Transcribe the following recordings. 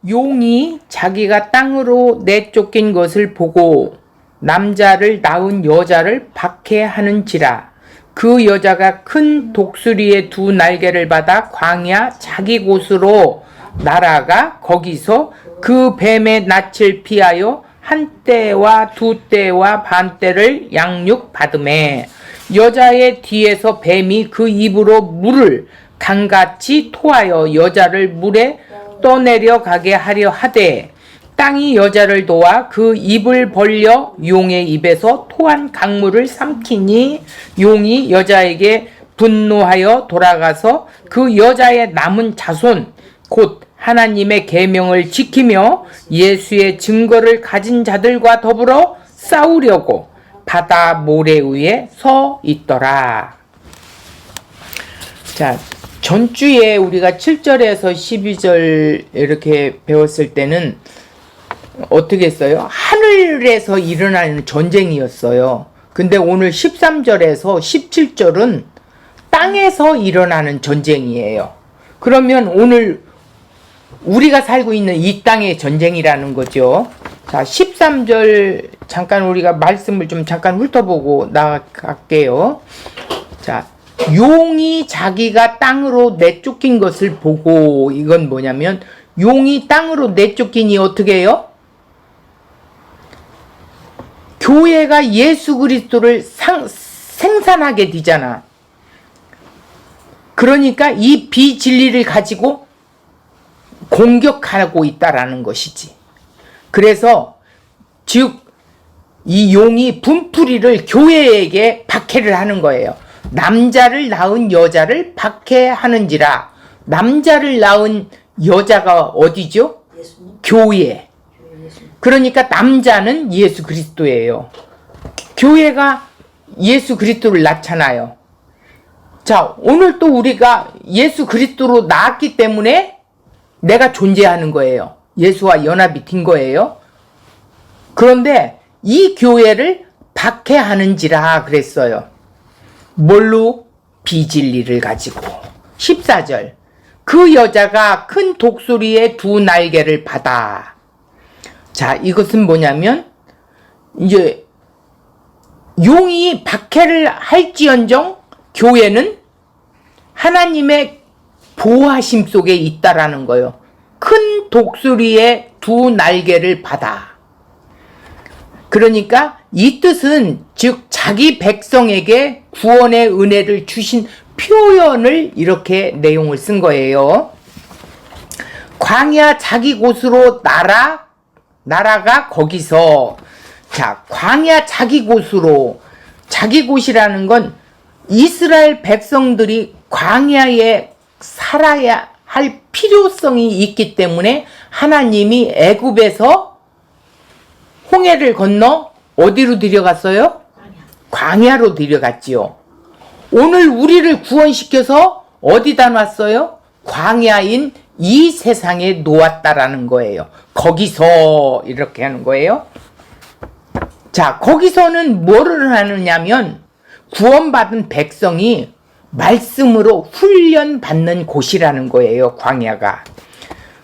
용이 자기가 땅으로 내쫓긴 것을 보고 남자를 낳은 여자를 박해하는지라. 그 여자가 큰 독수리의 두 날개를 받아 광야 자기 곳으로 날아가 거기서 그 뱀의 낯을 피하여 한 때와 두 때와 반 때를 양육받으매 여자의 뒤에서 뱀이 그 입으로 물을 강같이 토하여 여자를 물에 떠내려 가게 하려 하되 땅이 여자를 도와 그 입을 벌려 용의 입에서 토한 강물을 삼키니 용이 여자에게 분노하여 돌아가서 그 여자의 남은 자손 곧 하나님의 계명을 지키며 예수의 증거를 가진 자들과 더불어 싸우려고 바다 모래 위에 서 있더라. 자, 전주에 우리가 7절에서 12절 이렇게 배웠을 때는 어떻게 했어요? 하늘에서 일어나는 전쟁이었어요. 근데 오늘 13절에서 17절은 땅에서 일어나는 전쟁이에요. 그러면 오늘 우리가 살고 있는 이 땅의 전쟁이라는 거죠. 자, 13절 잠깐 우리가 말씀을 좀 잠깐 훑어보고 나갈게요. 자, 용이 자기가 땅으로 내쫓긴 것을 보고, 이건 뭐냐면 용이 땅으로 내쫓기니 어떻게 해요? 교회가 예수 그리스도를 생산하게 되잖아. 그러니까 이 비진리를 가지고 공격하고 있다라는 것이지. 그래서 즉 이 용이 분풀이를 교회에게 박해를 하는 거예요. 남자를 낳은 여자를 박해하는지라. 남자를 낳은 여자가 어디죠? 예수님? 교회. 그러니까 남자는 예수 그리스도예요. 교회가 예수 그리스도를 낳잖아요. 자, 오늘 또 우리가 예수 그리스도로 낳았기 때문에 내가 존재하는 거예요. 예수와 연합이 된 거예요. 그런데 이 교회를 박해하는지라 그랬어요. 뭘로? 비진리를 가지고. 14절. 그 여자가 큰 독수리의 두 날개를 받아. 자, 이것은 뭐냐면 이제 용이 박해를 할지언정 교회는 하나님의 보호하심 속에 있다라는 거예요. 큰 독수리의 두 날개를 받아. 그러니까 이 뜻은 즉 자기 백성에게 구원의 은혜를 주신 표현을 이렇게 내용을 쓴 거예요. 광야 자기 곳으로 날아가 거기서. 자, 광야 자기 곳으로. 자기 곳이라는 건 이스라엘 백성들이 광야에 살아야 할 필요성이 있기 때문에 하나님이 애굽에서 홍해를 건너 어디로 데려갔어요? 광야로 데려갔지요. 오늘 우리를 구원시켜서 어디다 놨어요? 광야인 이 세상에 놓았다라는 거예요. 거기서 이렇게 하는 거예요. 자, 거기서는 뭐를 하느냐면 구원받은 백성이 말씀으로 훈련받는 곳이라는 거예요. 광야가.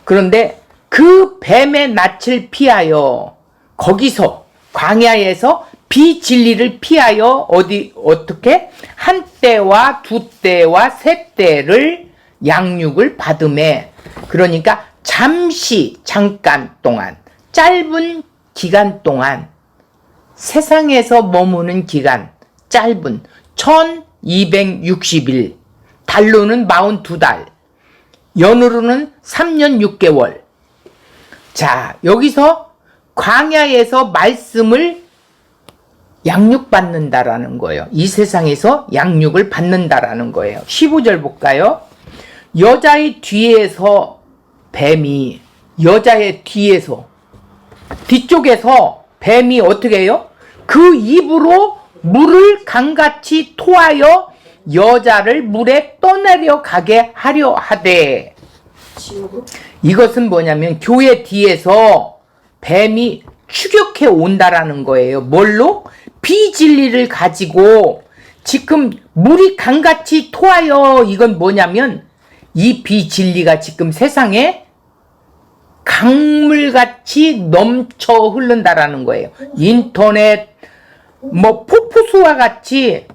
그런데 그 뱀의 낯을 피하여 거기서 광야에서 비진리를 피하여 어떻게 한 때와 두 때와 세 때를 양육을 받음에, 그러니까 잠깐 동안, 짧은 기간 동안, 세상에서 머무는 기간 짧은 1260일, 달로는 42달, 연으로는 3년 6개월. 자, 여기서 광야에서 말씀을 양육받는다라는 거예요. 이 세상에서 양육을 받는다라는 거예요. 15절 볼까요? 여자의 뒤에서 뱀이, 여자의 뒤에서, 뒤쪽에서 뱀이 어떻게 해요? 그 입으로 물을 강같이 토하여 여자를 물에 떠내려 가게 하려 하되. 이것은 뭐냐면 교회 뒤에서 뱀이 추격해 온다라는 거예요. 뭘로? 비진리를 가지고. 지금 물이 강같이 토하여, 이건 뭐냐면 이 비진리가 지금 세상에 강물같이 넘쳐 흐른다라는 거예요. 인터넷 뭐 폭포수와 같이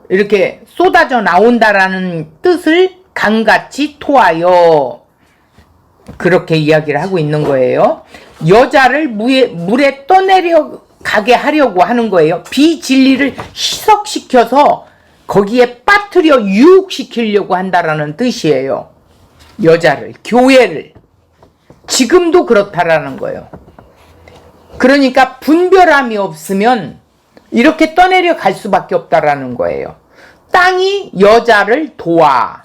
이렇게 쏟아져 나온다라는 뜻을 강같이 토하여 그렇게 이야기를 하고 있는 거예요. 여자를 물에 떠내려 가게 하려고 하는 거예요. 비진리를 희석시켜서 거기에 빠뜨려 유혹시키려고 한다라는 뜻이에요. 여자를, 교회를. 지금도 그렇다라는 거예요. 그러니까 분별함이 없으면 이렇게 떠내려 갈 수밖에 없다라는 거예요. 땅이 여자를 도와.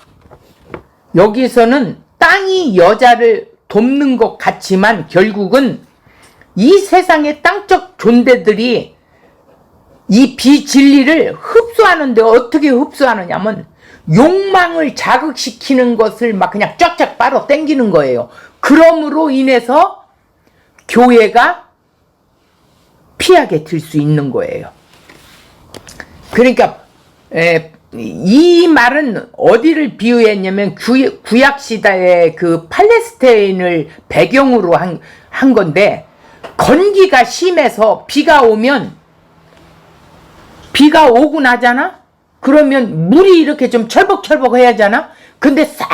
여기서는 땅이 여자를 돕는 것 같지만 결국은 이 세상의 땅적 존재들이 이 비진리를 흡수하는데 어떻게 흡수하느냐면 욕망을 자극시키는 것을 막 그냥 쫙쫙 빨아 당기는 거예요. 그러므로 인해서 교회가 피하게 될 수 있는 거예요. 그러니까 이 말은 어디를 비유했냐면 구약시대의 그 팔레스타인을 배경으로 한 건데, 건기가 심해서 비가 오면, 비가 오고 나잖아? 그러면 물이 이렇게 좀 철벅철벅 해야 하잖아? 근데 싹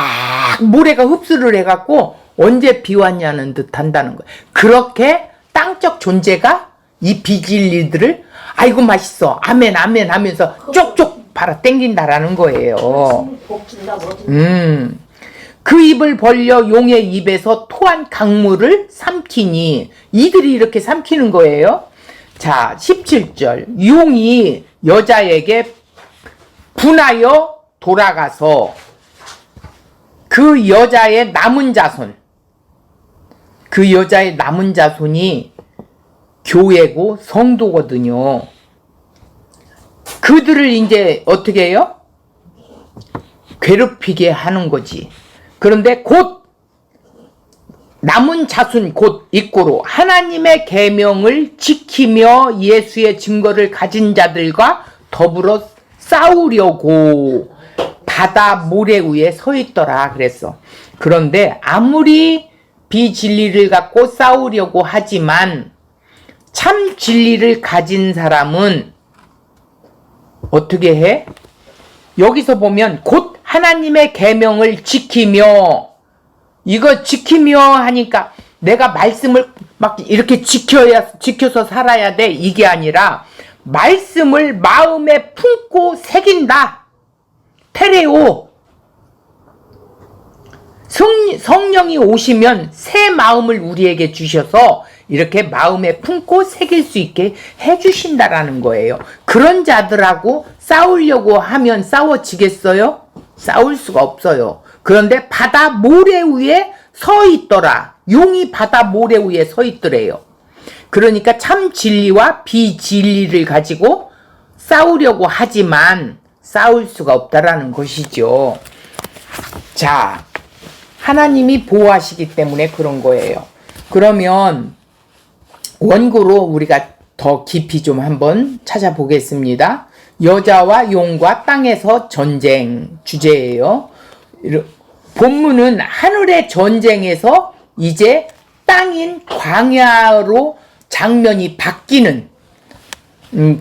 모래가 흡수를 해갖고 언제 비 왔냐는 듯 한다는 거야. 그렇게 땅적 존재가 이 비진리들을 아이고 맛있어 아멘 아멘 하면서 쪽쪽 팔아 땡긴다라는 거예요. 그 입을 벌려 용의 입에서 토한 강물을 삼키니, 이들이 이렇게 삼키는 거예요. 자, 17절. 용이 여자에게 분하여 돌아가서 그 여자의 남은 자손이 교회고 성도거든요. 그들을 이제 어떻게 해요? 괴롭히게 하는 거지. 그런데 곧 남은 자손 곧 입고로 하나님의 계명을 지키며 예수의 증거를 가진 자들과 더불어 싸우려고 바다 모래 위에 서 있더라 그랬어. 그런데 아무리 비진리를 갖고 싸우려고 하지만 참 진리를 가진 사람은 어떻게 해? 여기서 보면 곧 하나님의 계명을 지키며, 이거 지키며 하니까 내가 말씀을 막 이렇게 지켜서 살아야 돼, 이게 아니라 말씀을 마음에 품고 새긴다. 테레오. 성령이 오시면 새 마음을 우리에게 주셔서 이렇게 마음에 품고 새길 수 있게 해주신다라는 거예요. 그런 자들하고 싸우려고 하면 싸워지겠어요? 싸울 수가 없어요. 그런데 바다 모래 위에 서 있더라. 용이 바다 모래 위에 서 있더래요. 그러니까 참 진리와 비진리를 가지고 싸우려고 하지만 싸울 수가 없다라는 것이죠. 자, 하나님이 보호하시기 때문에 그런 거예요. 그러면 원고로 우리가 더 깊이 좀 한번 찾아보겠습니다. 여자와 용과 땅에서 전쟁 주제예요. 본문은 하늘의 전쟁에서 이제 땅인 광야로 장면이 바뀌는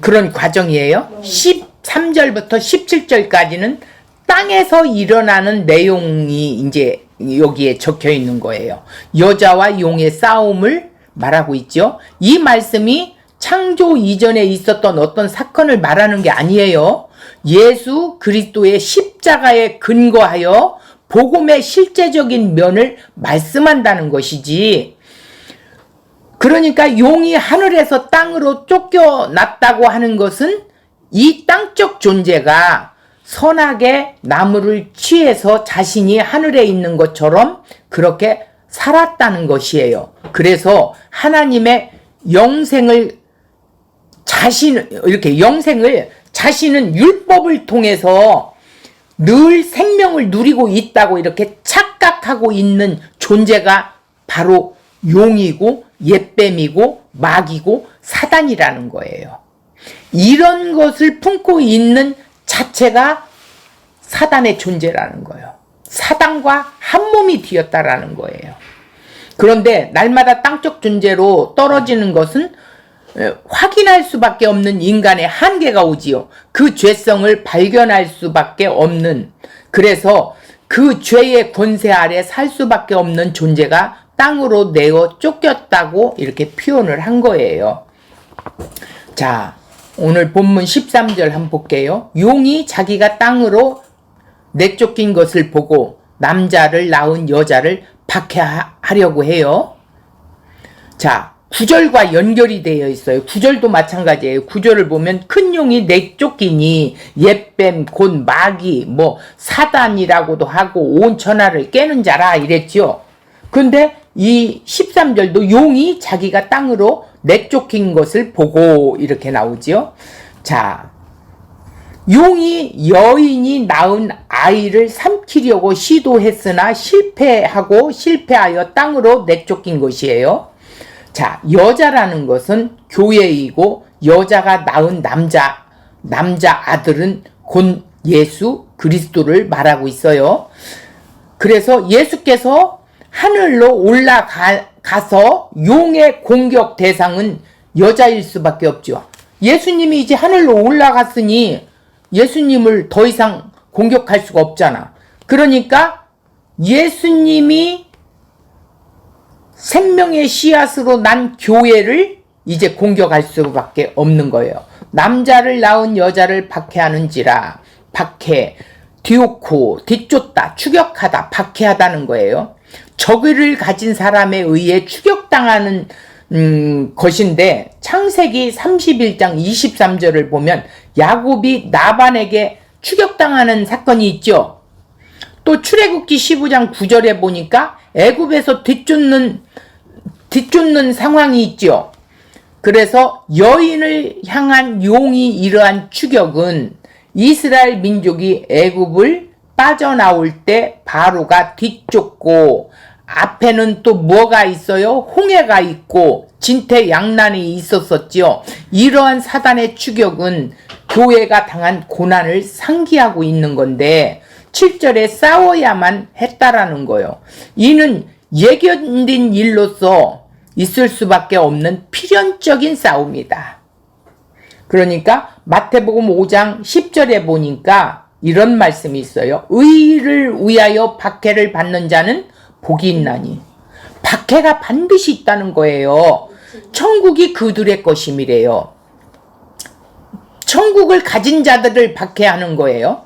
그런 과정이에요. 13절부터 17절까지는 땅에서 일어나는 내용이 이제 여기에 적혀 있는 거예요. 여자와 용의 싸움을 말하고 있죠. 이 말씀이 창조 이전에 있었던 어떤 사건을 말하는 게 아니에요. 예수 그리스도의 십자가에 근거하여 복음의 실제적인 면을 말씀한다는 것이지. 그러니까 용이 하늘에서 땅으로 쫓겨났다고 하는 것은 이 땅적 존재가 선하게 나무를 취해서 자신이 하늘에 있는 것처럼 그렇게 살았다는 것이에요. 그래서 하나님의 영생을 자신은 율법을 통해서 늘 생명을 누리고 있다고 이렇게 착각하고 있는 존재가 바로 용이고 옛뱀이고 마귀고 사단이라는 거예요. 이런 것을 품고 있는 자체가 사단의 존재라는 거예요. 사단과 한 몸이 되었다라는 거예요. 그런데 날마다 땅적 존재로 떨어지는 것은 확인할 수밖에 없는 인간의 한계가 오지요. 그 죄성을 발견할 수밖에 없는, 그래서 그 죄의 권세 아래 살 수밖에 없는 존재가 땅으로 내어 쫓겼다고 이렇게 표현을 한 거예요. 자, 오늘 본문 13절 한번 볼게요. 용이 자기가 땅으로 내쫓긴 것을 보고 남자를 낳은 여자를 박해하려고 해요. 자, 9절과 연결이 되어 있어요. 9절도 마찬가지예요. 9절을 보면 큰 용이 내쫓기니 옛뱀 곧 마귀 사단이라고도 하고 온 천하를 깨는 자라 이랬죠. 근데 이 13절도 용이 자기가 땅으로 내쫓긴 것을 보고 이렇게 나오죠. 자, 용이 여인이 낳은 아이를 삼키려고 시도했으나 실패하여 땅으로 내쫓긴 것이에요. 자, 여자라는 것은 교회이고 여자가 낳은 남자 아들은 곧 예수 그리스도를 말하고 있어요. 그래서 예수께서 하늘로 올라가서 용의 공격 대상은 여자일 수밖에 없죠. 예수님이 이제 하늘로 올라갔으니 예수님을 더 이상 공격할 수가 없잖아. 그러니까 예수님이 생명의 씨앗으로 난 교회를 이제 공격할 수밖에 없는 거예요. 남자를 낳은 여자를 박해하는지라. 박해, 뒤엎고, 뒤쫓다, 추격하다, 박해하다는 거예요. 적을 가진 사람에 의해 추격당하는 것인데 창세기 31장 23절을 보면 야곱이 나반에게 추격당하는 사건이 있죠. 또 출애굽기 15장 9절에 보니까 애굽에서 뒤쫓는 상황이 있죠. 그래서 여인을 향한 용이 이러한 추격은 이스라엘 민족이 애굽을 빠져나올 때 바로가 뒤쫓고 앞에는 또 뭐가 있어요? 홍해가 있고 진퇴양난이 있었었지요. 이러한 사단의 추격은 교회가 당한 고난을 상기하고 있는 건데 7절에 싸워야만 했다라는 거예요. 이는 예견된 일로서 있을 수밖에 없는 필연적인 싸움이다. 그러니까 마태복음 5장 10절에 보니까 이런 말씀이 있어요. 의를 위하여 박해를 받는 자는 복이 있나니. 박해가 반드시 있다는 거예요. 천국이 그들의 것임이래요. 천국을 가진 자들을 박해하는 거예요.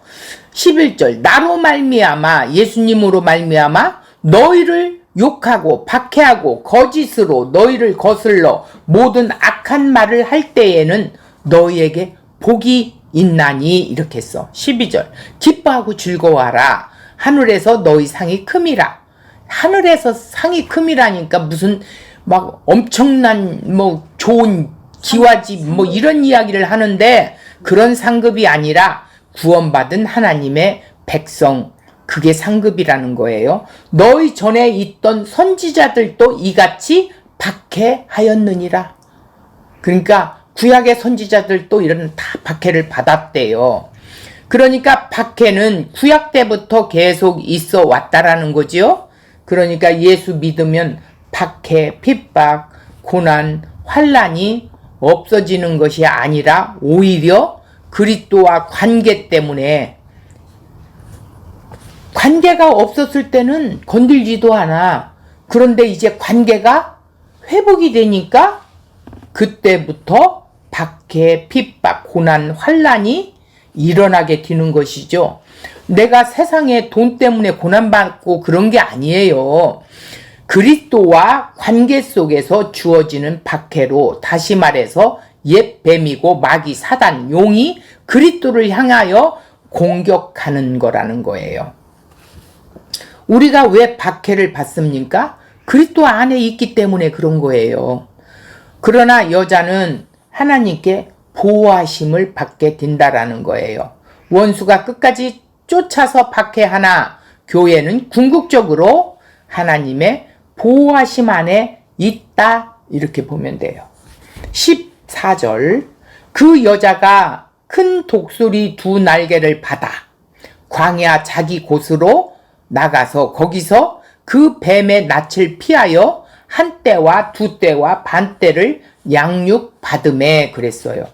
11절 나로 말미암아 예수님으로 말미암아 너희를 욕하고 박해하고 거짓으로 너희를 거슬러 모든 악한 말을 할 때에는 너희에게 복이 있나니 이렇게 했어. 12절 기뻐하고 즐거워하라. 하늘에서 너희 상이 큼이라. 하늘에서 상이 큼이라니까 무슨 막 엄청난 좋은 기와집 이런 이야기를 하는데 그런 상급이 아니라 구원받은 하나님의 백성, 그게 상급이라는 거예요. 너희 전에 있던 선지자들도 이같이 박해하였느니라. 그러니까 구약의 선지자들도 이런 다 박해를 받았대요. 그러니까 박해는 구약 때부터 계속 있어 왔다라는 거지요. 그러니까 예수 믿으면 박해, 핍박, 고난, 환난이 없어지는 것이 아니라 오히려 그리스도와 관계 때문에, 관계가 없었을 때는 건들지도 않아. 그런데 이제 관계가 회복이 되니까 그때부터 박해, 핍박, 고난, 환난이 일어나게 되는 것이죠. 내가 세상에 돈 때문에 고난받고 그런 게 아니에요. 그리스도와 관계 속에서 주어지는 박해로, 다시 말해서 옛 뱀이고 마귀 사단 용이 그리스도를 향하여 공격하는 거라는 거예요. 우리가 왜 박해를 받습니까? 그리스도 안에 있기 때문에 그런 거예요. 그러나 여자는 하나님께 보호하심을 받게 된다라는 거예요. 원수가 끝까지 쫓아서 박해하나 교회는 궁극적으로 하나님의 보호하심 안에 있다, 이렇게 보면 돼요. 14절 그 여자가 큰 독수리 2 날개를 받아 광야 자기 곳으로 나가서 거기서 그 뱀의 낯을 피하여 한 때와 두 때와 반 때를 양육받음에 그랬어요.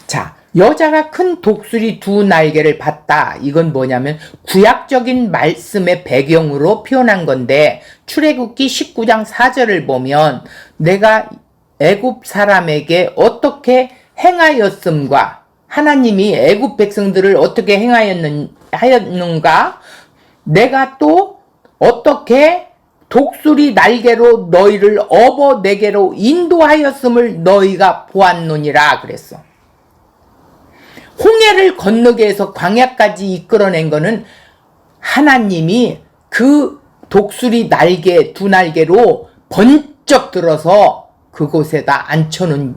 자, 여자가 큰 독수리 두 날개를 봤다. 이건 뭐냐면 구약적인 말씀의 배경으로 표현한 건데, 출애굽기 19장 4절을 보면 내가 애굽 사람에게 어떻게 행하였음과 하나님이 애굽 백성들을 어떻게 행하였는가, 내가 또 어떻게 독수리 날개로 너희를 업어 내게로 인도하였음을 너희가 보았노니라 그랬어. 홍해를 건너게 해서 광야까지 이끌어낸 거는 하나님이 그 독수리 날개, 두 날개로 번쩍 들어서 그곳에다 앉혀놓은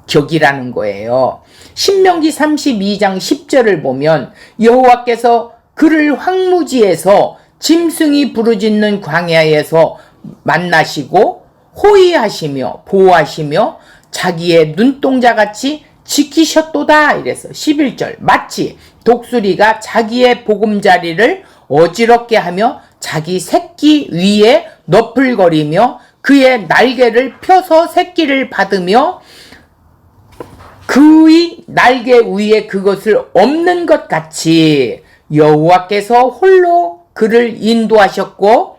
격이라는 거예요. 신명기 32장 10절을 보면 여호와께서 그를 황무지에서 짐승이 부르짖는 광야에서 만나시고 호위하시며 보호하시며 자기의 눈동자같이 지키셨도다 이래서 11절 마치 독수리가 자기의 보금자리를 어지럽게 하며 자기 새끼 위에 너풀거리며 그의 날개를 펴서 새끼를 받으며 그의 날개 위에 그것을 엎는 것 같이 여호와께서 홀로 그를 인도하셨고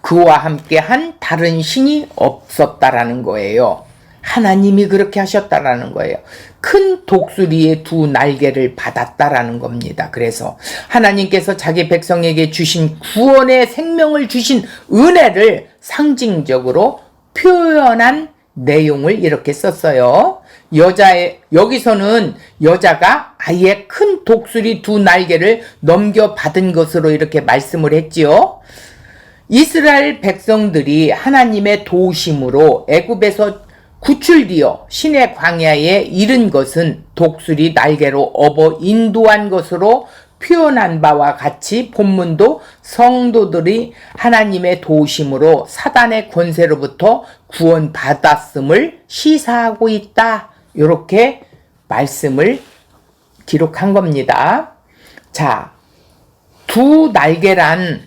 그와 함께 한 다른 신이 없었다라는 거예요. 하나님이 그렇게 하셨다라는 거예요. 큰 독수리의 두 날개를 받았다라는 겁니다. 그래서 하나님께서 자기 백성에게 주신 구원의 생명을 주신 은혜를 상징적으로 표현한 내용을 이렇게 썼어요. 여기서는 여자가 아예 큰 독수리 두 날개를 넘겨받은 것으로 이렇게 말씀을 했지요. 이스라엘 백성들이 하나님의 도우심으로 애굽에서 구출되어 신의 광야에 이른 것은 독수리 날개로 업어 인도한 것으로 표현한 바와 같이 본문도 성도들이 하나님의 도우심으로 사단의 권세로부터 구원받았음을 시사하고 있다. 이렇게 말씀을 기록한 겁니다. 자, 두 날개란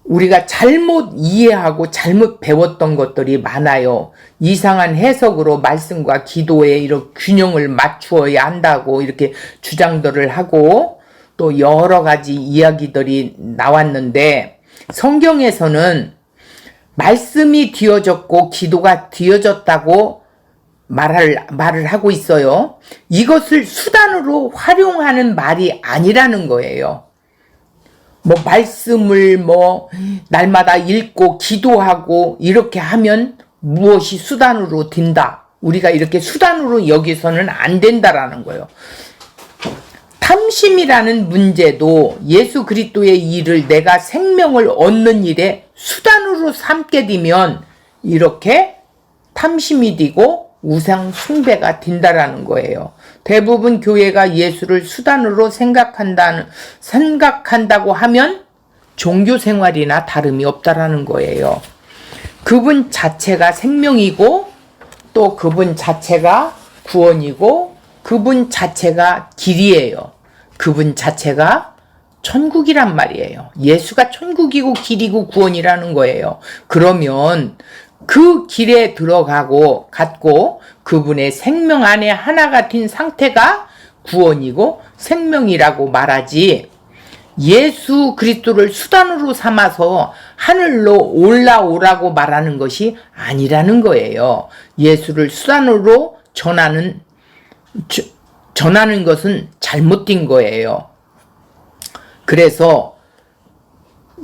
우리가 잘못 이해하고 잘못 배웠던 것들이 많아요. 이상한 해석으로 말씀과 기도에 이런 균형을 맞추어야 한다고 이렇게 주장들을 하고 또 여러 가지 이야기들이 나왔는데, 성경에서는 말씀이 뒤어졌고 기도가 뒤어졌다고 말을 하고 있어요. 이것을 수단으로 활용하는 말이 아니라는 거예요. 말씀을 날마다 읽고 기도하고 이렇게 하면 무엇이 수단으로 된다. 우리가 이렇게 수단으로 여기서는 안 된다라는 거예요. 탐심이라는 문제도 예수 그리스도의 일을 내가 생명을 얻는 일에 수단으로 삼게 되면 이렇게 탐심이 되고 우상 숭배가 된다라는 거예요. 대부분 교회가 예수를 수단으로 생각한다고 하면 종교 생활이나 다름이 없다라는 거예요. 그분 자체가 생명이고 또 그분 자체가 구원이고 그분 자체가 길이에요. 그분 자체가 천국이란 말이에요. 예수가 천국이고 길이고 구원이라는 거예요. 그러면 그 길에 들어가고 갔고 그분의 생명 안에 하나가 된 상태가 구원이고 생명이라고 말하지, 예수 그리스도를 수단으로 삼아서 하늘로 올라오라고 말하는 것이 아니라는 거예요. 예수를 수단으로 전하는 것은 잘못된 거예요. 그래서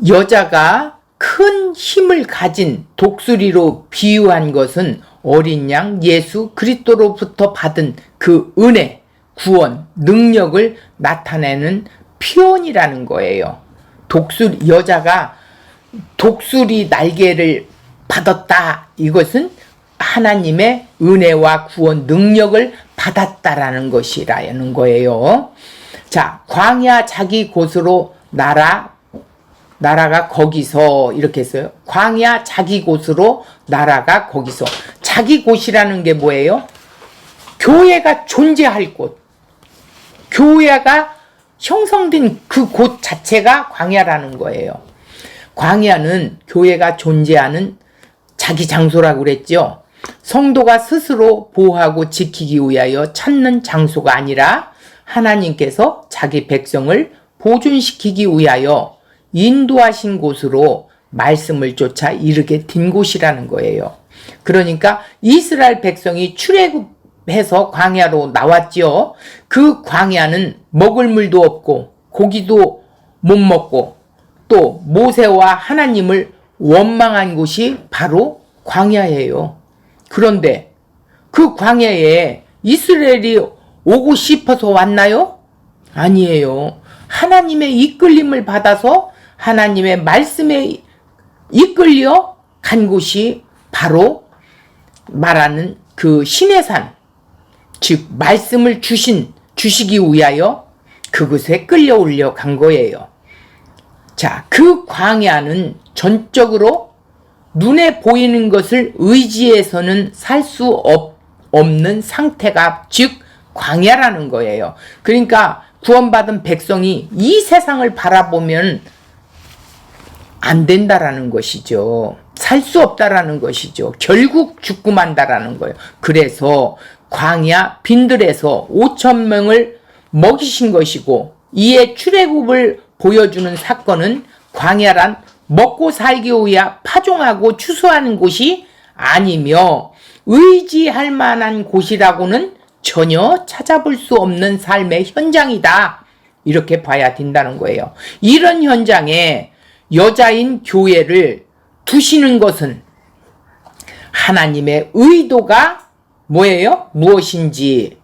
여자가 큰 힘을 가진 독수리로 비유한 것은 어린 양 예수 그리스도로부터 받은 그 은혜, 구원, 능력을 나타내는 표현이라는 거예요. 여자가 독수리 날개를 받았다. 이것은 하나님의 은혜와 구원, 능력을 받았다라는 것이라는 거예요. 자, 광야 자기 곳으로 나라가 거기서 이렇게 했어요. 광야 자기 곳으로 나라가 거기서. 자기 곳이라는 게 뭐예요? 교회가 존재할 곳. 교회가 형성된 그 곳 자체가 광야라는 거예요. 광야는 교회가 존재하는 자기 장소라고 그랬죠. 성도가 스스로 보호하고 지키기 위하여 찾는 장소가 아니라 하나님께서 자기 백성을 보존시키기 위하여 인도하신 곳으로 말씀을 쫓아 이르게 된 곳이라는 거예요. 그러니까 이스라엘 백성이 출애굽해서 광야로 나왔죠. 그 광야는 먹을 물도 없고 고기도 못 먹고 또 모세와 하나님을 원망한 곳이 바로 광야예요. 그런데 그 광야에 이스라엘이 오고 싶어서 왔나요? 아니에요. 하나님의 이끌림을 받아서 하나님의 말씀에 이끌려 간 곳이 바로 말하는 그 시내산, 즉 말씀을 주시기 위하여 그곳에 끌려올려 간 거예요. 자, 그 광야는 전적으로 눈에 보이는 것을 의지해서는 살 수 없는 상태가 즉 광야라는 거예요. 그러니까 구원받은 백성이 이 세상을 바라보면 안 된다라는 것이죠. 살 수 없다라는 것이죠. 결국 죽고 만다라는 거예요. 그래서 광야 빈들에서 5,000명을 먹이신 것이고 이에 출애굽을 보여주는 사건은 광야란 먹고 살기 위해 파종하고 추수하는 곳이 아니며 의지할 만한 곳이라고는 전혀 찾아볼 수 없는 삶의 현장이다. 이렇게 봐야 된다는 거예요. 이런 현장에 여자인 교회를 두시는 것은 하나님의 의도가 뭐예요? 무엇인지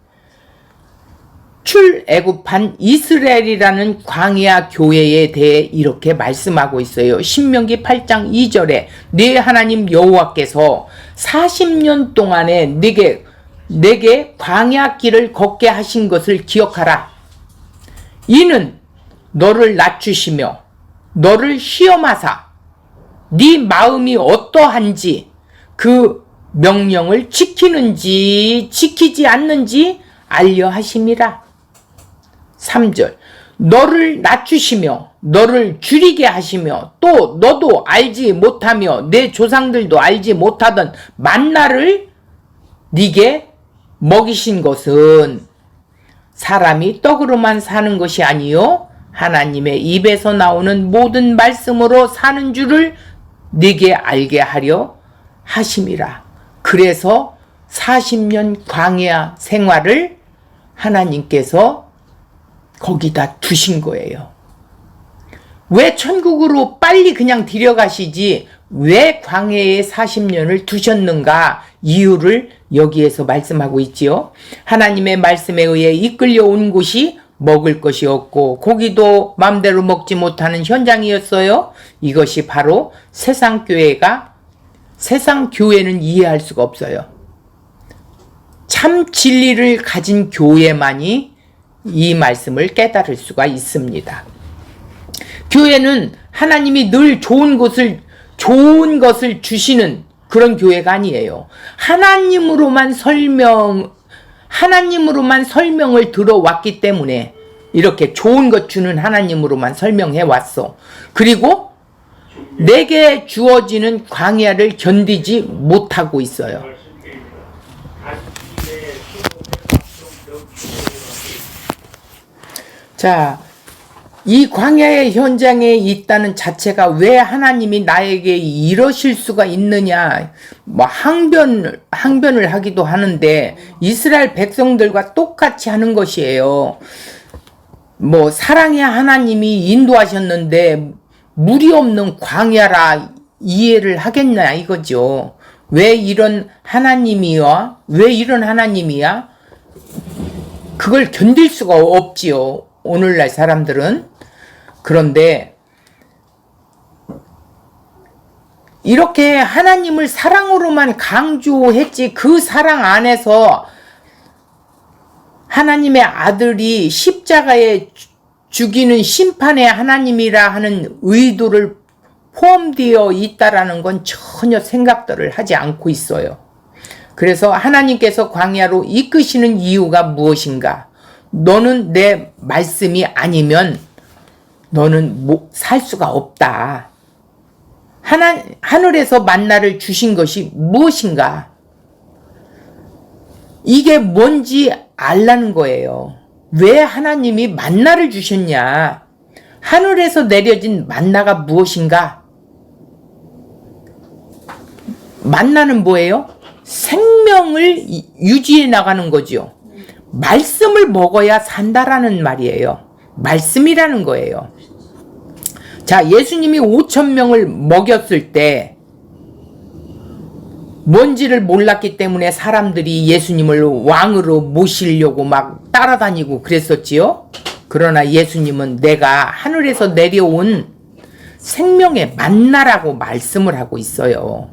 출애굽한 이스라엘이라는 광야 교회에 대해 이렇게 말씀하고 있어요. 신명기 8장 2절에 네 하나님 여호와께서 40년 동안에 내게 광야 길을 걷게 하신 것을 기억하라. 이는 너를 낮추시며 너를 시험하사 네 마음이 어떠한지 그 명령을 지키는지 지키지 않는지 알려 하심이라. 3절 너를 낮추시며 너를 줄이게 하시며 또 너도 알지 못하며 내 조상들도 알지 못하던 만나를 네게 먹이신 것은 사람이 떡으로만 사는 것이 아니요 하나님의 입에서 나오는 모든 말씀으로 사는 줄을 네게 알게 하려 하심이라. 그래서 40년 광야 생활을 하나님께서 거기다 두신 거예요. 왜 천국으로 빨리 그냥 데려가시지 왜 광야에 40년을 두셨는가 이유를 여기에서 말씀하고 있지요. 하나님의 말씀에 의해 이끌려 온 곳이 먹을 것이 없고 고기도 마음대로 먹지 못하는 현장이었어요. 이것이 바로 세상 교회는 이해할 수가 없어요. 참 진리를 가진 교회만이 이 말씀을 깨달을 수가 있습니다. 교회는 하나님이 늘 좋은 것을 주시는 그런 교회가 아니에요. 하나님으로만 설명을 들어왔기 때문에 이렇게 좋은 것 주는 하나님으로만 설명해 왔어. 그리고 내게 주어지는 광야를 견디지 못하고 있어요. 자, 이 광야의 현장에 있다는 자체가 왜 하나님이 나에게 이러실 수가 있느냐, 항변을 하기도 하는데, 이스라엘 백성들과 똑같이 하는 것이에요. 사랑의 하나님이 인도하셨는데, 물이 없는 광야라 이해를 하겠냐, 이거죠. 왜 이런 하나님이야? 그걸 견딜 수가 없지요. 오늘날 사람들은. 그런데 이렇게 하나님을 사랑으로만 강조했지 그 사랑 안에서 하나님의 아들이 십자가에 죽이는 심판의 하나님이라 하는 의도를 포함되어 있다라는 건 전혀 생각들을 하지 않고 있어요. 그래서 하나님께서 광야로 이끄시는 이유가 무엇인가? 너는 내 말씀이 아니면 너는 살 수가 없다. 하늘에서 만나를 주신 것이 무엇인가? 이게 뭔지 알라는 거예요. 왜 하나님이 만나를 주셨냐? 하늘에서 내려진 만나가 무엇인가? 만나는 뭐예요? 생명을 유지해 나가는 거죠. 말씀을 먹어야 산다라는 말이에요. 말씀이라는 거예요. 자, 예수님이 5,000명을 먹였을 때 뭔지를 몰랐기 때문에 사람들이 예수님을 왕으로 모시려고 막 따라다니고 그랬었지요. 그러나 예수님은 내가 하늘에서 내려온 생명의 만나라고 말씀을 하고 있어요.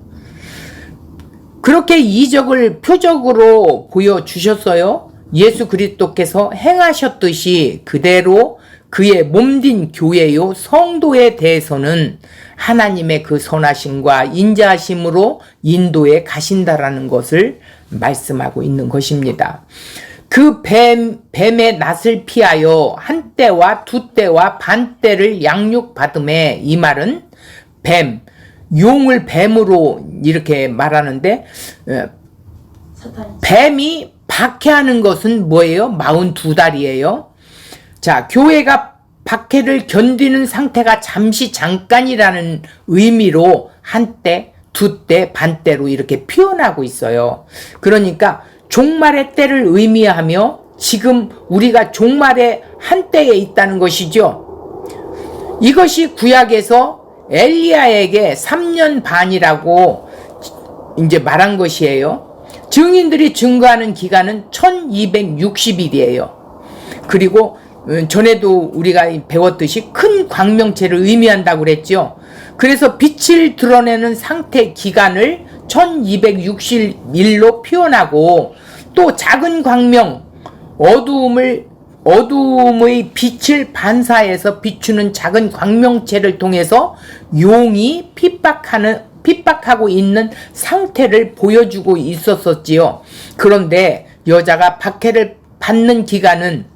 그렇게 이적을 표적으로 보여주셨어요. 예수 그리스도께서 행하셨듯이 그대로 그의 몸된 교회요 성도에 대해서는 하나님의 그 선하심과 인자하심으로 인도해 가신다라는 것을 말씀하고 있는 것입니다. 그 뱀의 낯을 피하여 한 때와 두 때와 반 때를 양육받음에, 이 말은 뱀, 용을 뱀으로 이렇게 말하는데, 뱀이 박해하는 것은 뭐예요? 42달이에요. 자, 교회가 박해를 견디는 상태가 잠깐이라는 의미로 한때, 두 때, 반 때로 이렇게 표현하고 있어요. 그러니까 종말의 때를 의미하며 지금 우리가 종말의 한때에 있다는 것이죠. 이것이 구약에서 엘리야에게 3년 반이라고 이제 말한 것이에요. 증인들이 증거하는 기간은 1260일이에요. 그리고 전에도 우리가 배웠듯이 큰 광명체를 의미한다고 그랬죠. 그래서 빛을 드러내는 상태 기간을 1260일로 표현하고, 또 작은 광명, 어두움의 빛을 반사해서 비추는 작은 광명체를 통해서 용이 핍박하고 있는 상태를 보여주고 있었었지요. 그런데 여자가 박해를 받는 기간은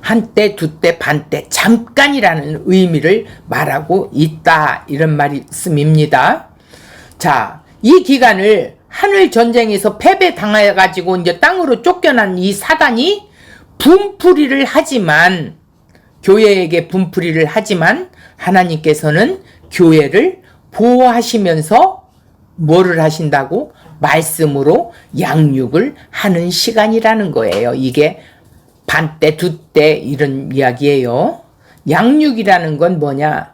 한때, 두때, 반때, 잠깐이라는 의미를 말하고 있다, 이런 말씀입니다. 자, 이 기간을 하늘 전쟁에서 패배당해가지고 이제 땅으로 쫓겨난 이 사단이 분풀이를 하지만, 교회에게 분풀이를 하지만 하나님께서는 교회를 보호하시면서 뭐를 하신다고? 말씀으로 양육을 하는 시간이라는 거예요. 이게 반때, 두때 이런 이야기예요. 양육이라는 건 뭐냐?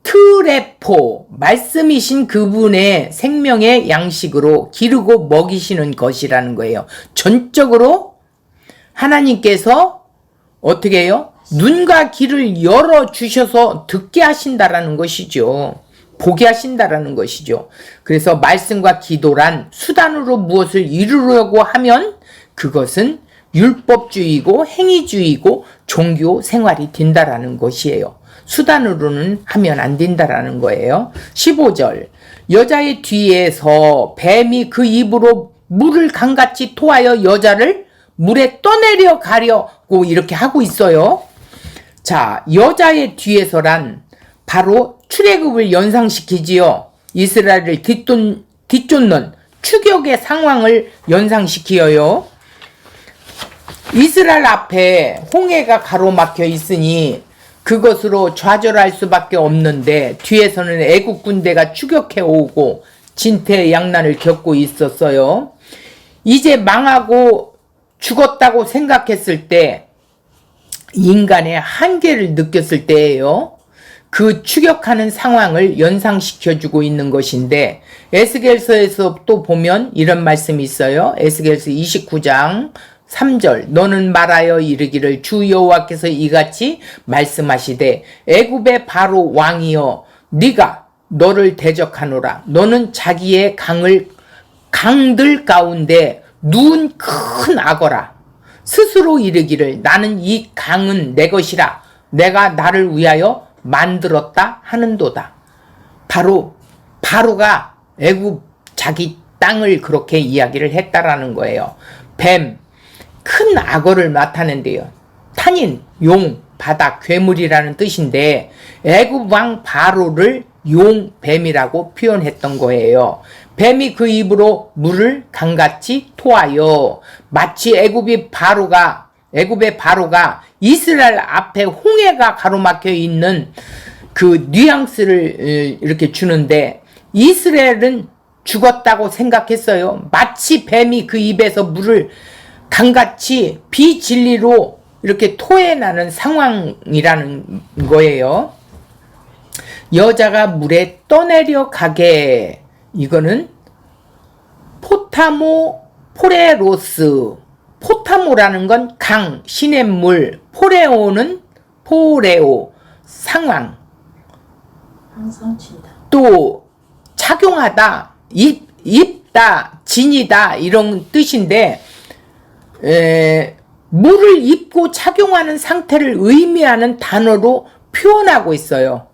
트레포, 말씀이신 그분의 생명의 양식으로 기르고 먹이시는 것이라는 거예요. 전적으로 하나님께서 어떻게 해요? 눈과 귀를 열어주셔서 듣게 하신다라는 것이죠. 보게 하신다라는 것이죠. 그래서 말씀과 기도란 수단으로 무엇을 이루려고 하면 그것은 율법주의고 행위주의고 종교 생활이 된다라는 것이에요. 수단으로는 하면 안 된다라는 거예요. 15절, 여자의 뒤에서 뱀이 그 입으로 물을 강같이 토하여 여자를 물에 떠내려 가려고 이렇게 하고 있어요. 자, 여자의 뒤에서란 바로 출애굽을 연상시키지요. 이스라엘을 뒤쫓는 추격의 상황을 연상시키어요. 이스라엘 앞에 홍해가 가로막혀 있으니 그것으로 좌절할 수밖에 없는데, 뒤에서는 애국 군대가 추격해 오고 진퇴양난을 겪고 있었어요. 이제 망하고 죽었다고 생각했을 때, 인간의 한계를 느꼈을 때예요. 그 추격하는 상황을 연상시켜주고 있는 것인데, 에스겔서에서 또 보면 이런 말씀이 있어요. 에스겔서 29장 3절, 너는 말하여 이르기를 주 여호와께서 이같이 말씀하시되 애굽의 바로 왕이여 네가 너를 대적하노라. 너는 자기의 강들 가운데 누운 큰 악어라. 스스로 이르기를 나는 이 강은 내 것이라. 내가 나를 위하여 만들었다 하는도다. 바로가 애굽 자기 땅을 그렇게 이야기를 했다라는 거예요. 뱀, 큰 악어를 나타낸대요. 탄인, 용, 바다, 괴물이라는 뜻인데 애굽 왕 바로를 용뱀이라고 표현했던 거예요. 뱀이 그 입으로 물을 강같이 토하여 마치 애굽의 바로가 이스라엘 앞에 홍해가 가로막혀 있는 그 뉘앙스를 이렇게 주는데, 이스라엘은 죽었다고 생각했어요. 마치 뱀이 그 입에서 물을 강같이 비진리로 이렇게 토해나는 상황이라는 거예요. 여자가 물에 떠내려 가게, 이거는 포레로스. 포타모라는 건 강, 시냇물, 포레오는 포레오, 상황. 항상친다. 또 착용하다, 입다, 지니다 이런 뜻인데, 물을 입고 착용하는 상태를 의미하는 단어로 표현하고 있어요.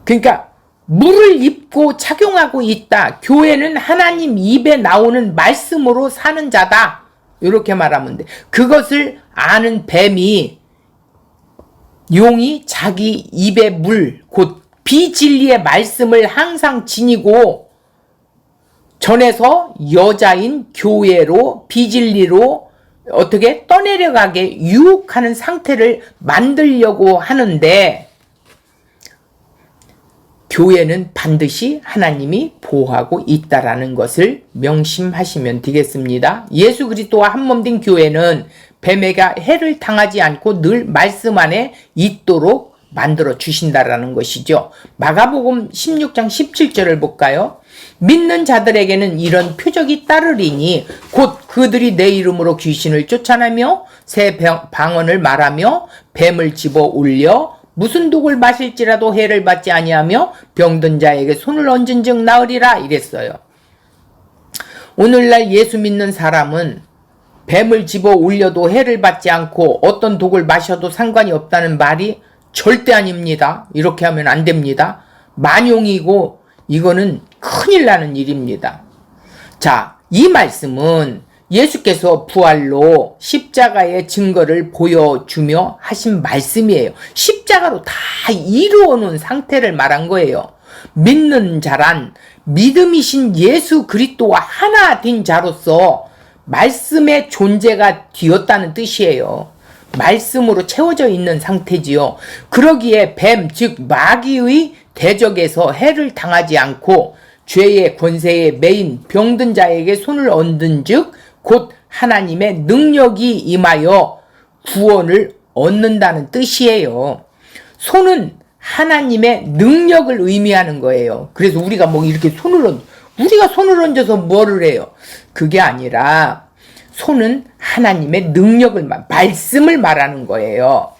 그러니까 물을 입고 착용하고 있다. 교회는 하나님 입에 나오는 말씀으로 사는 자다. 이렇게 말하면 돼. 그것을 아는 뱀이, 용이 자기 입에 물, 곧 비진리의 말씀을 항상 지니고 전해서 여자인 교회로 비진리로 어떻게 떠내려가게 유혹하는 상태를 만들려고 하는데, 교회는 반드시 하나님이 보호하고 있다라는 것을 명심하시면 되겠습니다. 예수 그리스도와 한몸 된 교회는 뱀에게 해를 당하지 않고 늘 말씀 안에 있도록 만들어 주신다라는 것이죠. 마가복음 16장 17절을 볼까요? 믿는 자들에게는 이런 표적이 따르리니 곧 그들이 내 이름으로 귀신을 쫓아내며 새 방언을 말하며 뱀을 집어 올려 무슨 독을 마실지라도 해를 받지 아니하며 병든 자에게 손을 얹은 즉 나으리라 이랬어요. 오늘날 예수 믿는 사람은 뱀을 집어 올려도 해를 받지 않고 어떤 독을 마셔도 상관이 없다는 말이 절대 아닙니다. 이렇게 하면 안 됩니다. 만용이고 이거는 큰일 나는 일입니다. 자, 이 말씀은 예수께서 부활로 십자가의 증거를 보여주며 하신 말씀이에요. 십자가로 다 이루어놓은 상태를 말한 거예요. 믿는 자란 믿음이신 예수 그리스도와 하나 된 자로서 말씀의 존재가 되었다는 뜻이에요. 말씀으로 채워져 있는 상태지요. 그러기에 뱀, 즉 마귀의 대적에서 해를 당하지 않고 죄의 권세에 매인 병든 자에게 손을 얹은 즉 곧 하나님의 능력이 임하여 구원을 얻는다는 뜻이에요. 손은 하나님의 능력을 의미하는 거예요. 그래서 우리가 뭐 이렇게 우리가 손을 얹어서 뭐를 해요? 그게 아니라 손은 하나님의 능력을, 말씀을 말하는 거예요.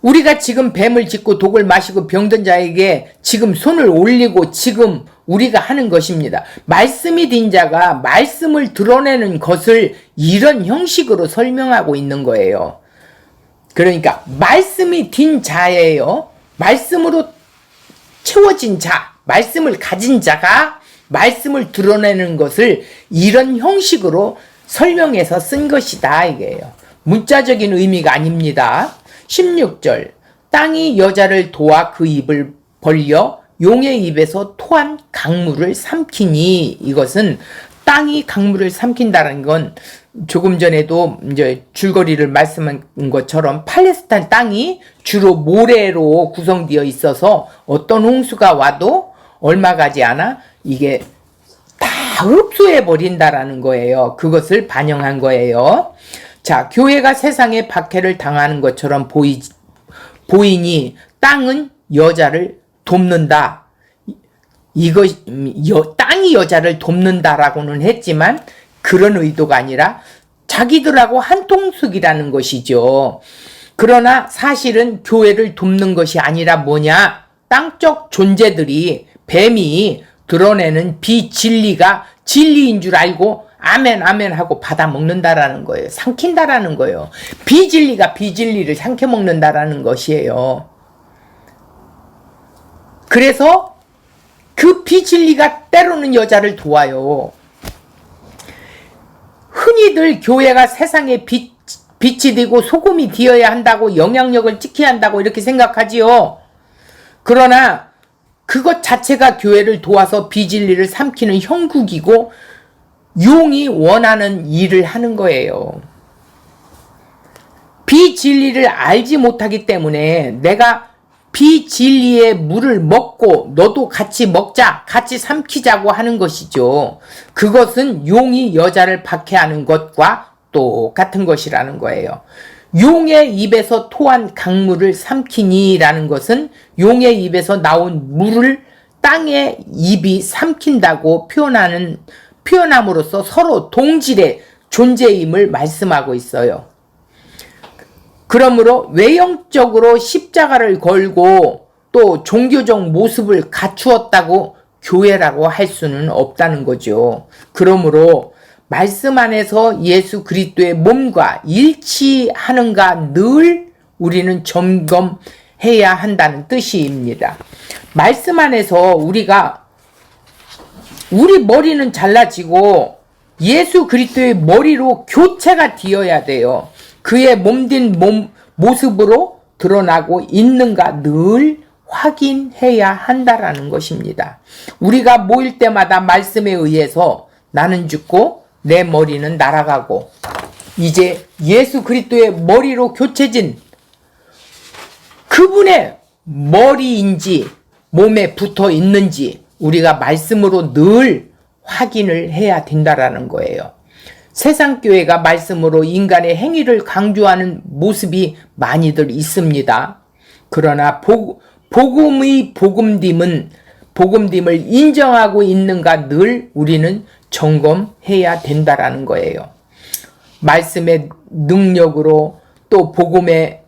우리가 지금 뱀을 짚고 독을 마시고 병든 자에게 지금 손을 올리고 지금 우리가 하는 것입니다. 말씀이 된 자가 말씀을 드러내는 것을 이런 형식으로 설명하고 있는 거예요. 그러니까 말씀이 된 자예요. 말씀으로 채워진 자, 말씀을 가진 자가 말씀을 드러내는 것을 이런 형식으로 설명해서 쓴 것이다 이게요. 문자적인 의미가 아닙니다. 16절, 땅이 여자를 도와 그 입을 벌려 용의 입에서 토한 강물을 삼키니, 이것은 땅이 강물을 삼킨다는 건 조금 전에도 이제 줄거리를 말씀한 것처럼 팔레스타인 땅이 주로 모래로 구성되어 있어서 어떤 홍수가 와도 얼마 가지 않아 이게 다 흡수해 버린다라는 거예요. 그것을 반영한 거예요. 자, 교회가 세상에 박해를 당하는 것처럼 보이니 땅은 여자를 돕는다. 땅이 여자를 돕는다라고는 했지만 그런 의도가 아니라 자기들하고 한통속이라는 것이죠. 그러나 사실은 교회를 돕는 것이 아니라 뭐냐? 땅적 존재들이, 뱀이 드러내는 비진리가 진리인 줄 알고 아멘 아멘 하고 받아 먹는다라는 거예요. 삼킨다라는 거예요. 비진리가 비진리를 삼켜 먹는다라는 것이에요. 그래서 그 비진리가 때로는 여자를 도와요. 흔히들 교회가 세상의 빛이 되고 소금이 되어야 한다고, 영향력을 찍혀야 한다고 이렇게 생각하지요. 그러나 그것 자체가 교회를 도와서 비진리를 삼키는 형국이고 용이 원하는 일을 하는 거예요. 비진리를 알지 못하기 때문에 내가 비진리의 물을 먹고 너도 같이 먹자, 같이 삼키자고 하는 것이죠. 그것은 용이 여자를 박해하는 것과 똑같은 것이라는 거예요. 용의 입에서 토한 강물을 삼키니라는 것은 용의 입에서 나온 물을 땅의 입이 삼킨다고 표현함으로써 서로 동질의 존재임을 말씀하고 있어요. 그러므로 외형적으로 십자가를 걸고 또 종교적 모습을 갖추었다고 교회라고 할 수는 없다는 거죠. 그러므로 말씀 안에서 예수 그리스도의 몸과 일치하는가 늘 우리는 점검해야 한다는 뜻입니다. 말씀 안에서 우리 머리는 잘라지고 예수 그리스도의 머리로 교체가 되어야 돼요. 그의 몸된 모습으로 드러나고 있는가 늘 확인해야 한다라는 것입니다. 우리가 모일 때마다 말씀에 의해서 나는 죽고 내 머리는 날아가고 이제 예수 그리스도의 머리로 교체진 그분의 머리인지 몸에 붙어 있는지 우리가 말씀으로 늘 확인을 해야 된다라는 거예요. 세상 교회가 말씀으로 인간의 행위를 강조하는 모습이 많이들 있습니다. 그러나 복음의 복음됨을 인정하고 있는가 늘 우리는 점검해야 된다라는 거예요. 말씀의 능력으로 또 복음의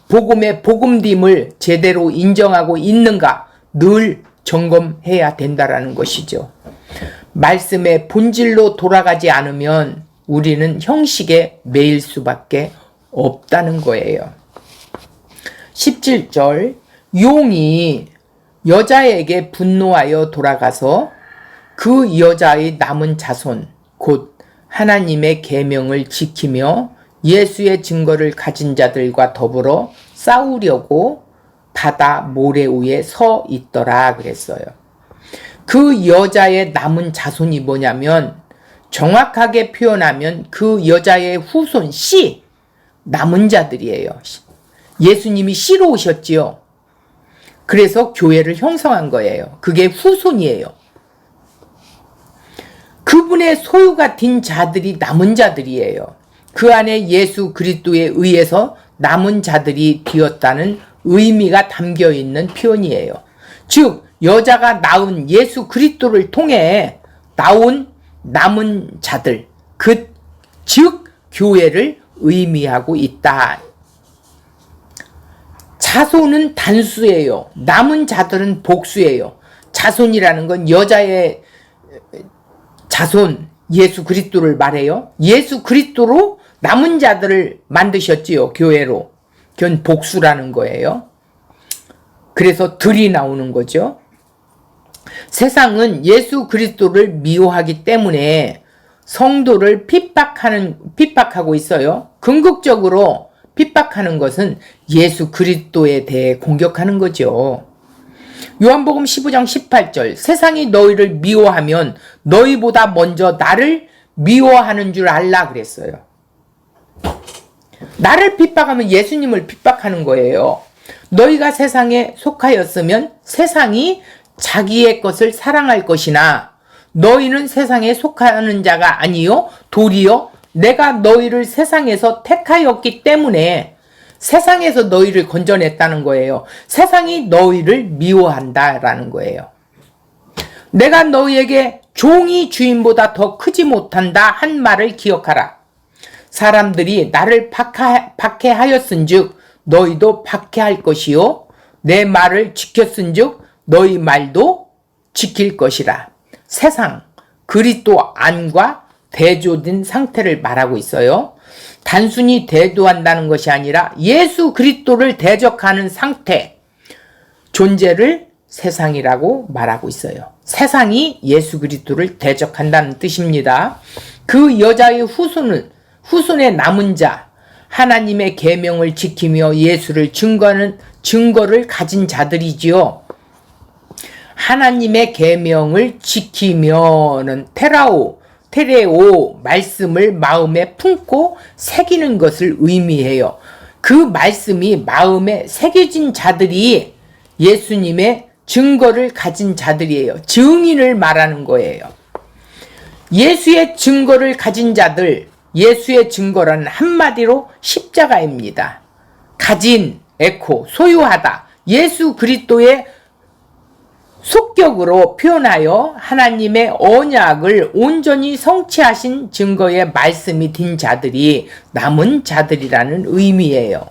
복음됨을 제대로 인정하고 있는가 늘 점검해야 된다라는 것이죠. 말씀의 본질로 돌아가지 않으면 우리는 형식에 매일 수밖에 없다는 거예요. 17절 용이 여자에게 분노하여 돌아가서 그 여자의 남은 자손 곧 하나님의 계명을 지키며 예수의 증거를 가진 자들과 더불어 싸우려고 바다 모래 위에 서 있더라 그랬어요. 그 여자의 남은 자손이 뭐냐면 정확하게 표현하면 그 여자의 후손 씨 남은 자들이에요. 예수님이 씨로 오셨지요. 그래서 교회를 형성한 거예요. 그게 후손이에요. 그분의 소유가 된 자들이 남은 자들이에요. 그 안에 예수 그리스도에 의해서 남은 자들이 되었다는 의미가 담겨 있는 표현이에요. 즉 여자가 낳은 예수 그리스도를 통해 나온 남은 자들, 즉 교회를 의미하고 있다. 자손은 단수예요. 남은 자들은 복수예요. 자손이라는 건 여자의 자손 예수 그리스도를 말해요. 예수 그리스도로 남은 자들을 만드셨지요. 교회로. 그건 복수라는 거예요. 그래서 들이 나오는 거죠. 세상은 예수 그리스도를 미워하기 때문에 성도를 핍박하고 있어요. 궁극적으로 핍박하는 것은 예수 그리스도에 대해 공격하는 거죠. 요한복음 15장 18절 세상이 너희를 미워하면 너희보다 먼저 나를 미워하는 줄 알라 그랬어요. 나를 핍박하면 예수님을 핍박하는 거예요. 너희가 세상에 속하였으면 세상이 자기의 것을 사랑할 것이나 너희는 세상에 속하는 자가 아니요 도리어 내가 너희를 세상에서 택하였기 때문에 세상에서 너희를 건져냈다는 거예요. 세상이 너희를 미워한다라는 거예요. 내가 너희에게 종이 주인보다 더 크지 못한다 한 말을 기억하라. 사람들이 나를 박해하였은즉 너희도 박해할 것이요 내 말을 지켰은즉 너희 말도 지킬 것이라. 세상 그리스도 안과 대조된 상태를 말하고 있어요. 단순히 대도한다는 것이 아니라 예수 그리스도를 대적하는 상태, 존재를 세상이라고 말하고 있어요. 세상이 예수 그리스도를 대적한다는 뜻입니다. 그 여자의 후손의 남은 자, 하나님의 계명을 지키며 예수를 증거를 가진 자들이지요. 하나님의 계명을 지키면은 테레오 말씀을 마음에 품고 새기는 것을 의미해요. 그 말씀이 마음에 새겨진 자들이 예수님의 증거를 가진 자들이에요. 증인을 말하는 거예요. 예수의 증거를 가진 자들, 예수의 증거라는 한마디로 십자가입니다. 가진, 소유하다. 예수 그리스도의 속격으로 표현하여 하나님의 언약을 온전히 성취하신 증거의 말씀이 din 자들이 남은 자들이라는 의미예요.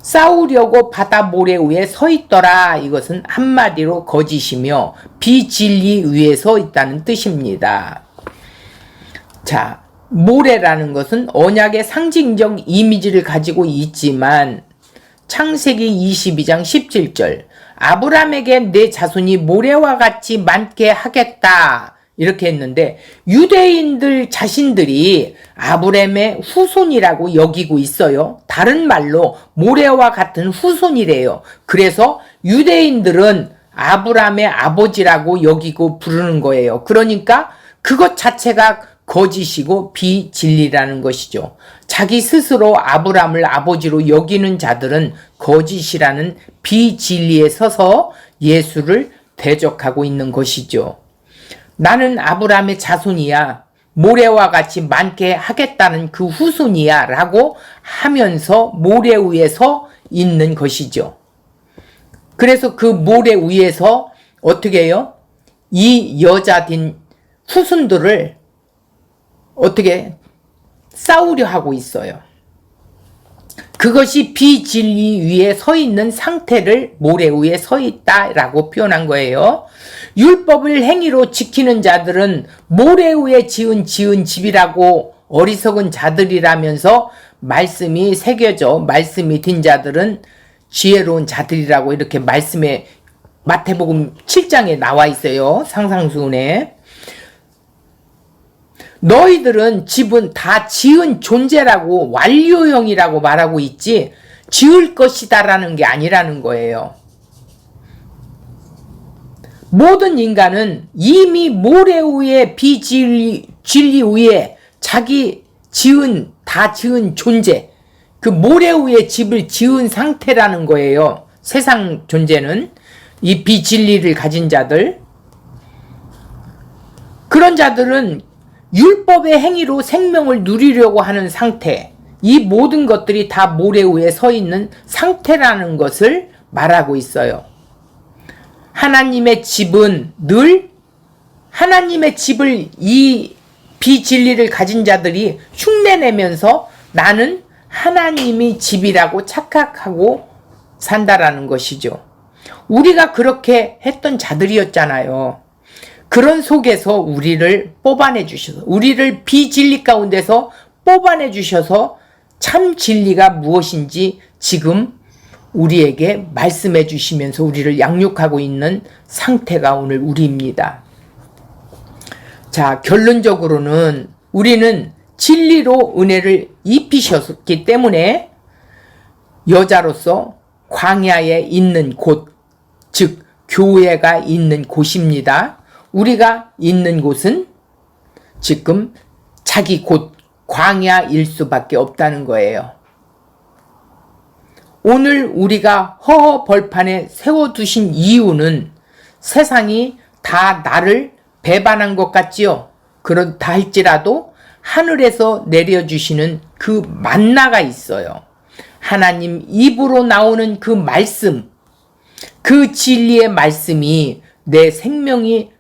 싸우려고 바다 모래 위에 서 있더라. 이것은 한마디로 거짓이며 비진리 위에 서 있다는 뜻입니다. 자, 모래라는 것은 언약의 상징적 이미지를 가지고 있지만 창세기 22장 17절 아브라함에게 내 자손이 모래와 같이 많게 하겠다 이렇게 했는데 유대인들 자신들이 아브라함의 후손이라고 여기고 있어요. 다른 말로 모래와 같은 후손이래요. 그래서 유대인들은 아브라함의 아버지라고 여기고 부르는 거예요. 그러니까 그것 자체가 거짓이고 비진리라는 것이죠. 자기 스스로 아브라함을 아버지로 여기는 자들은 거짓이라는 비진리에 서서 예수를 대적하고 있는 것이죠. 나는 아브라함의 자손이야. 모래와 같이 많게 하겠다는 그 후손이야 라고 하면서 모래 위에 서 있는 것이죠. 그래서 그 모래 위에서 어떻게 해요? 이 여자된 후손들을 어떻게 싸우려 하고 있어요. 그것이 비진리 위에 서 있는 상태를 모래 위에 서 있다라고 표현한 거예요. 율법을 행위로 지키는 자들은 모래 위에 지은 집이라고 어리석은 자들이라면서 말씀이 새겨져 말씀이 din 자들은 지혜로운 자들이라고 이렇게 말씀에 마태복음 7장에 나와 있어요. 상상순에. 너희들은 집은 다 지은 존재라고 완료형이라고 말하고 있지 지을 것이다라는 게 아니라는 거예요. 모든 인간은 이미 모래 위에 진리 위에 자기 다 지은 존재, 그 모래 위에 집을 지은 상태라는 거예요. 세상 존재는 이 비진리를 가진 자들, 그런 자들은 율법의 행위로 생명을 누리려고 하는 상태, 이 모든 것들이 다 모래 위에 서 있는 상태라는 것을 말하고 있어요. 하나님의 집은 늘 하나님의 집을 이 비진리를 가진 자들이 흉내내면서 나는 하나님이 집이라고 착각하고 산다라는 것이죠. 우리가 그렇게 했던 자들이었잖아요. 그런 속에서 우리를 뽑아내 주셔서, 우리를 비진리 가운데서 뽑아내 주셔서 참 진리가 무엇인지 지금 우리에게 말씀해 주시면서 우리를 양육하고 있는 상태가 오늘 우리입니다. 자, 결론적으로는 우리는 진리로 은혜를 입히셨기 때문에 여자로서 광야에 있는 곳, 즉 교회가 있는 곳입니다. 우리가 있는 곳은 지금 자기 곳 광야일 수밖에 없다는 거예요. 오늘 우리가 허허 벌판에 세워두신 이유는 세상이 다 나를 배반한 것 같지요. 그렇다 할지라도 하늘에서 내려주시는 그 만나가 있어요. 하나님 입으로 나오는 그 말씀, 그 진리의 말씀이 내 생명이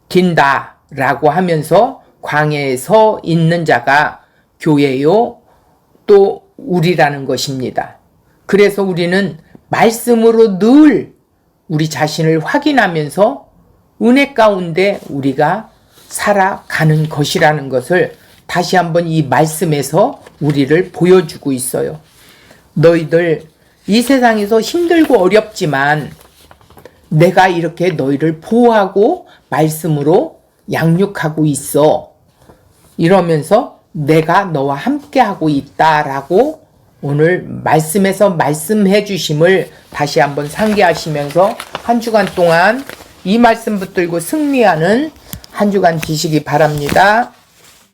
된다라고 하면서 광야에 서 있는 자가 교회요, 또 우리라는 것입니다. 그래서 우리는 말씀으로 늘 우리 자신을 확인하면서 은혜 가운데 우리가 살아가는 것이라는 것을 다시 한번 이 말씀에서 우리를 보여주고 있어요. 너희들 이 세상에서 힘들고 어렵지만 내가 이렇게 너희를 보호하고 말씀으로 양육하고 있어. 이러면서 내가 너와 함께하고 있다라고 오늘 말씀에서 말씀해 주심을 다시 한번 상기하시면서 한 주간 동안 이 말씀 붙들고 승리하는 한 주간 되시기 바랍니다.